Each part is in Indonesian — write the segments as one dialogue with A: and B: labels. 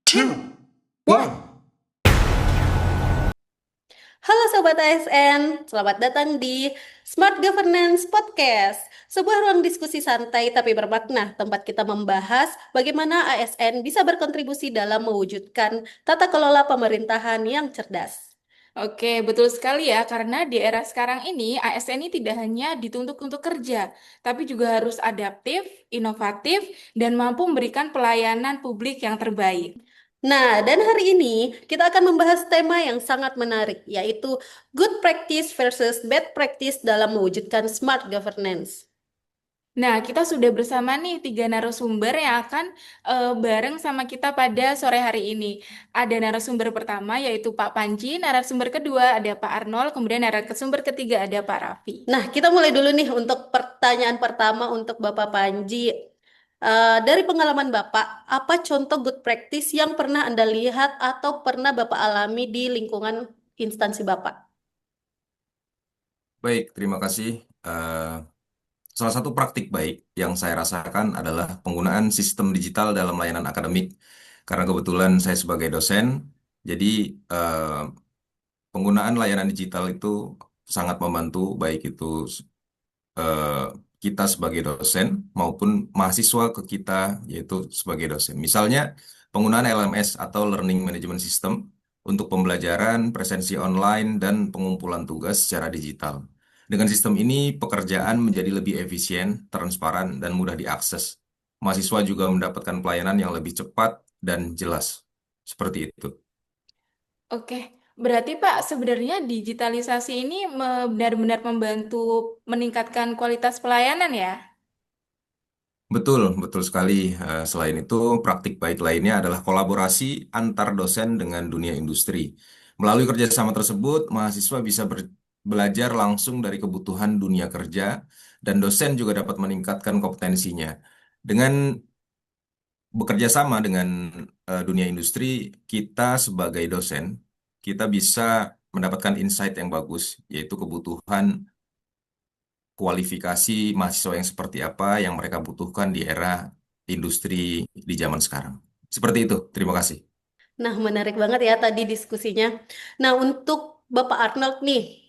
A: two, one.
B: Halo Sobat ASN, selamat datang di Smart Governance Podcast, sebuah ruang diskusi santai tapi bermakna, tempat kita membahas bagaimana ASN bisa berkontribusi dalam mewujudkan tata kelola pemerintahan yang cerdas.
C: Oke, betul sekali ya, karena di era sekarang ini ASN ini tidak hanya dituntut untuk kerja, tapi juga harus adaptif, inovatif, dan mampu memberikan pelayanan publik yang terbaik.
B: Nah, dan hari ini kita akan membahas tema yang sangat menarik, yaitu good practice versus bad practice dalam mewujudkan smart governance.
C: Nah, kita sudah bersama nih tiga narasumber yang akan bareng sama kita pada sore hari ini. Ada narasumber pertama yaitu Pak Panji, narasumber kedua ada Pak Arnold, kemudian narasumber ketiga ada Pak Raffi.
B: Nah, kita mulai dulu nih untuk pertanyaan pertama untuk Bapak Panji. Dari pengalaman Bapak, apa contoh good practice yang pernah Anda lihat atau pernah Bapak alami di lingkungan instansi Bapak?
A: Baik, terima kasih. Salah satu praktik baik yang saya rasakan adalah penggunaan sistem digital dalam layanan akademik. Karena kebetulan saya sebagai dosen, jadi eh, penggunaan layanan digital itu sangat membantu, baik itu eh, kita sebagai dosen maupun mahasiswa ke kita, yaitu sebagai dosen. Misalnya, penggunaan LMS atau Learning Management System untuk pembelajaran, presensi online, dan pengumpulan tugas secara digital. Dengan sistem ini, pekerjaan menjadi lebih efisien, transparan, dan mudah diakses. Mahasiswa juga mendapatkan pelayanan yang lebih cepat dan jelas. Seperti itu.
C: Oke, berarti Pak, sebenarnya digitalisasi ini benar-benar membantu meningkatkan kualitas pelayanan ya?
A: Betul, betul sekali. Selain itu, praktik baik lainnya adalah kolaborasi antar dosen dengan dunia industri. Melalui kerjasama tersebut, mahasiswa bisa belajar langsung dari kebutuhan dunia kerja, dan dosen juga dapat meningkatkan kompetensinya. Dengan bekerja sama dengan dunia industri, kita sebagai dosen, kita bisa mendapatkan insight yang bagus, yaitu kebutuhan kualifikasi mahasiswa yang seperti apa yang mereka butuhkan di era industri di zaman sekarang. Seperti itu. Terima kasih.
B: Nah, menarik banget ya tadi diskusinya. Nah, untuk Bapak Arnold nih,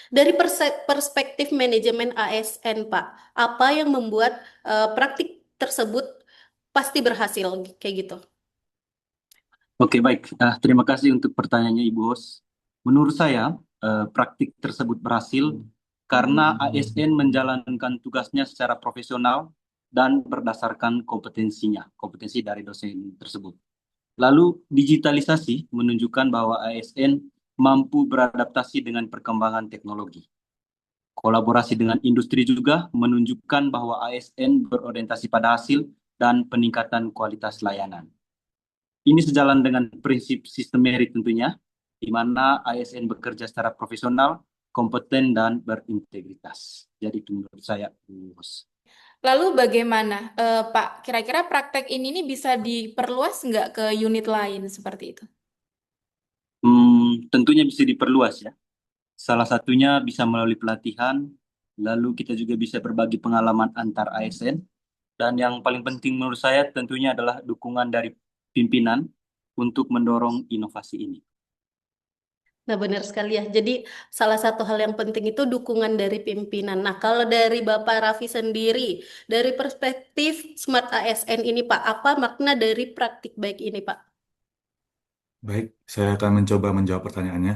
B: dari perspektif manajemen ASN, Pak, apa yang membuat praktik tersebut pasti berhasil kayak gitu?
D: Oke, baik. Terima kasih untuk pertanyaannya, Ibu Hos. Menurut saya, praktik tersebut berhasil karena ASN menjalankan tugasnya secara profesional dan berdasarkan kompetensinya, kompetensi dari dosen tersebut. Lalu, digitalisasi menunjukkan bahwa ASN mampu beradaptasi dengan perkembangan teknologi. Kolaborasi dengan industri juga menunjukkan bahwa ASN berorientasi pada hasil dan peningkatan kualitas layanan. Ini sejalan dengan prinsip sistem merit tentunya, di mana ASN bekerja secara profesional, kompeten, dan berintegritas. Jadi itu menurut saya, Bos.
C: Lalu bagaimana, Pak? Kira-kira praktek ini nih bisa diperluas nggak ke unit lain seperti itu?
D: Tentunya bisa diperluas ya. Salah satunya bisa melalui pelatihan, lalu kita juga bisa berbagi pengalaman antar ASN, dan yang paling penting menurut saya tentunya adalah dukungan dari pimpinan untuk mendorong inovasi ini.
B: Nah, benar sekali ya. Jadi, salah satu hal yang penting itu dukungan dari pimpinan. Nah, kalau dari Bapak Raffi sendiri, dari perspektif Smart ASN ini, Pak, apa makna dari praktik baik ini, Pak?
E: Baik, saya akan mencoba menjawab pertanyaannya.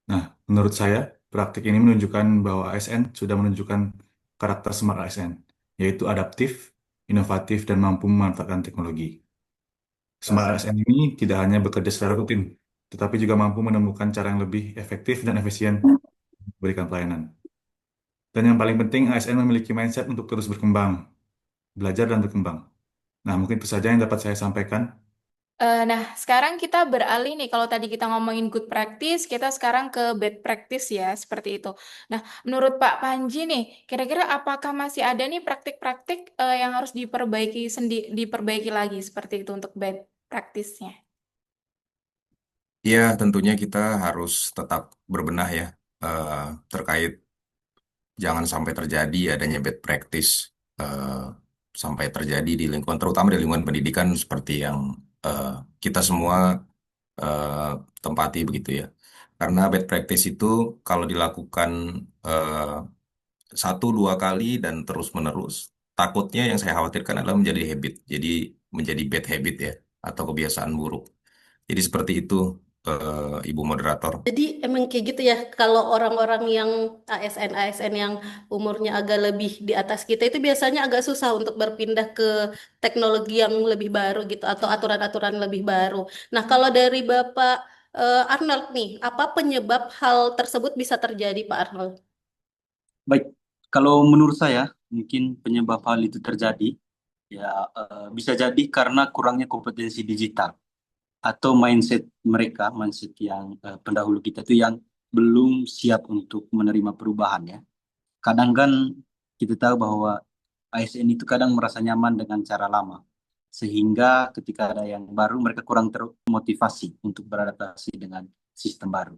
E: Nah, menurut saya, praktik ini menunjukkan bahwa ASN sudah menunjukkan karakter smart ASN, yaitu adaptif, inovatif, dan mampu memanfaatkan teknologi. Smart ASN ini tidak hanya bekerja secara rutin, tetapi juga mampu menemukan cara yang lebih efektif dan efisien memberikan pelayanan. Dan yang paling penting, ASN memiliki mindset untuk terus berkembang, belajar dan berkembang. Nah, mungkin itu saja yang dapat saya sampaikan.
C: Nah, sekarang kita beralih nih. Kalau tadi kita ngomongin good practice, kita sekarang ke bad practice ya, seperti itu. Nah, menurut Pak Panji nih, kira-kira apakah masih ada nih praktik-praktik yang harus diperbaiki lagi seperti itu untuk bad practice-nya?
A: Ya, tentunya kita harus tetap berbenah ya eh, terkait jangan sampai terjadi adanya bad practice, sampai terjadi di lingkungan, terutama di lingkungan pendidikan seperti yang eh, kita semua eh, tempati begitu ya. Karena bad practice itu kalau dilakukan eh, satu dua kali dan terus menerus, takutnya yang saya khawatirkan adalah menjadi habit, jadi menjadi bad habit ya, atau kebiasaan buruk. Jadi seperti itu, Ibu Moderator.
B: Jadi emang kayak gitu ya, kalau orang-orang yang ASN yang umurnya agak lebih di atas kita itu biasanya agak susah untuk berpindah ke teknologi yang lebih baru gitu atau aturan-aturan lebih baru. Nah, kalau dari Bapak Arnold nih, apa penyebab hal tersebut bisa terjadi, Pak Arnold?
D: Baik, kalau menurut saya mungkin penyebab hal itu terjadi ya bisa jadi karena kurangnya kompetensi digital atau mindset yang pendahulu kita itu yang belum siap untuk menerima perubahan ya. Kadang kan kita tahu bahwa ASN itu kadang merasa nyaman dengan cara lama, sehingga ketika ada yang baru mereka kurang termotivasi untuk beradaptasi dengan sistem baru.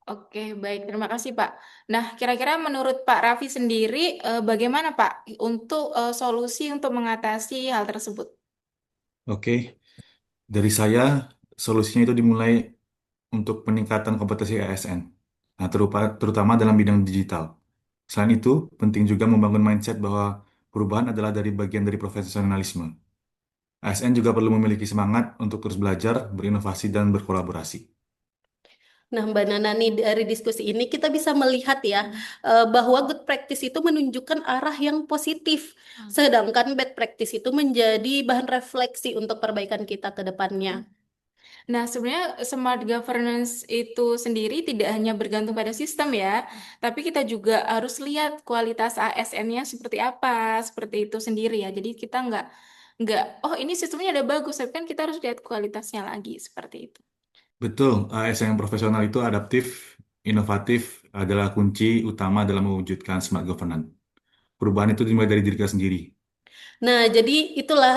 C: Oke, baik. Terima kasih, Pak. Nah, kira-kira menurut Pak Raffi sendiri, bagaimana, Pak, untuk solusi untuk mengatasi hal tersebut?
E: Oke, dari saya solusinya itu dimulai untuk peningkatan kompetensi ASN. Nah, terutama dalam bidang digital. Selain itu, penting juga membangun mindset bahwa perubahan adalah bagian dari profesionalisme. ASN juga perlu memiliki semangat untuk terus belajar, berinovasi, dan berkolaborasi.
B: Nah, Mbak Nana nih dari diskusi ini kita bisa melihat ya bahwa good practice itu menunjukkan arah yang positif, sedangkan bad practice itu menjadi bahan refleksi untuk perbaikan kita ke depannya.
C: Nah, sebenarnya smart governance itu sendiri tidak hanya bergantung pada sistem ya, tapi kita juga harus lihat kualitas ASN-nya seperti apa, seperti itu sendiri ya. Jadi kita nggak, oh ini sistemnya udah bagus, tapi kan kita harus lihat kualitasnya lagi, seperti itu.
E: Betul, ASN yang profesional itu adaptif, inovatif adalah kunci utama dalam mewujudkan smart governance. Perubahan itu dimulai dari diri kita sendiri.
B: Nah, jadi itulah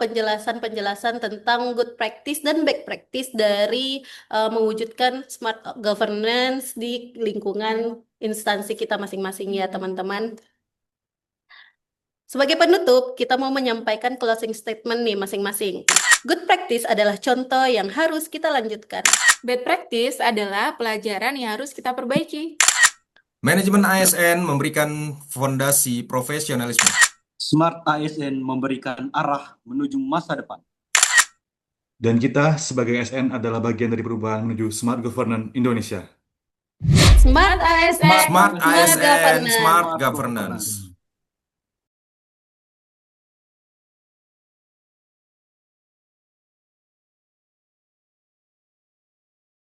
B: penjelasan-penjelasan tentang good practice dan bad practice dari mewujudkan smart governance di lingkungan instansi kita masing-masing ya, teman-teman. Sebagai penutup, kita mau menyampaikan closing statement nih masing-masing. Good practice adalah contoh yang harus kita lanjutkan.
C: Bad practice adalah pelajaran yang harus kita perbaiki.
A: Manajemen ASN memberikan fondasi profesionalisme.
D: Smart ASN memberikan arah menuju masa depan.
E: Dan kita sebagai ASN adalah bagian dari perubahan menuju smart governance Indonesia.
B: Smart ASN,
A: Smart ASN,
B: governance.
A: Smart Governance.